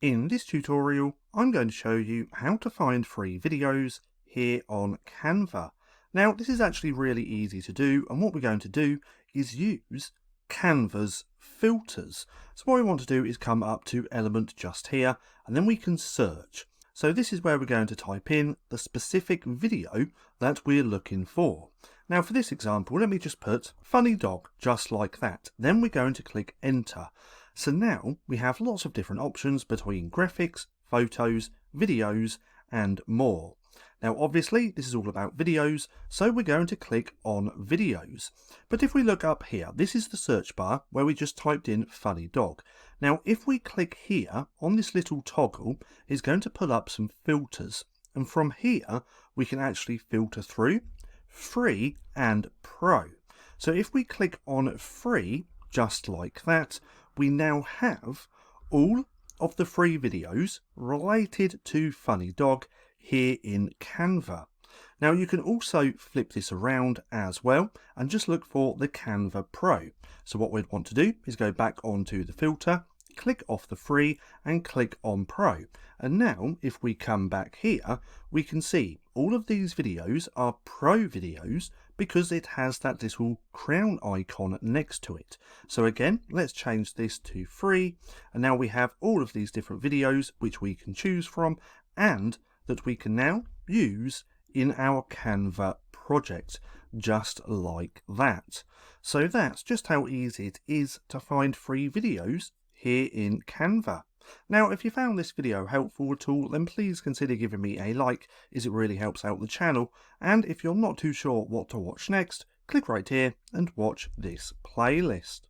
In this tutorial, I'm going to show you how to find free videos here on Canva. Now, this is actually really easy to do, and what we're going to do is use Canva's filters. So what we want to do is come up to element just here, and then we can search. So this is where we're going to type in the specific video that we're looking for. Now for this example, let me just put funny dog, just like that. Then we're going to click enter. So now we have lots of different options between graphics, photos, videos, and more. Now obviously this is all about videos, so we're going to click on videos. But if we look up here, this is the search bar where we just typed in funny dog. Now if we click here on this little toggle, it's going to pull up some filters. And from here we can actually filter through free and pro. So if we click on free, just like that, we now have all of the free videos related to Funny Dog here in Canva. Now you can also flip this around as well and just look for the Canva Pro. So what we'd want to do is go back onto the filter, click off the free and click on Pro. And now if we come back here, we can see all of these videos are Pro videos because it has that little crown icon next to it. So again, let's change this to free. And now we have all of these different videos which we can choose from and that we can now use in our Canva project, just like that. So that's just how easy it is to find free videos here in Canva. Now, if you found this video helpful at all, then please consider giving me a like, as it really helps out the channel. And if you're not too sure what to watch next, click right here and watch this playlist.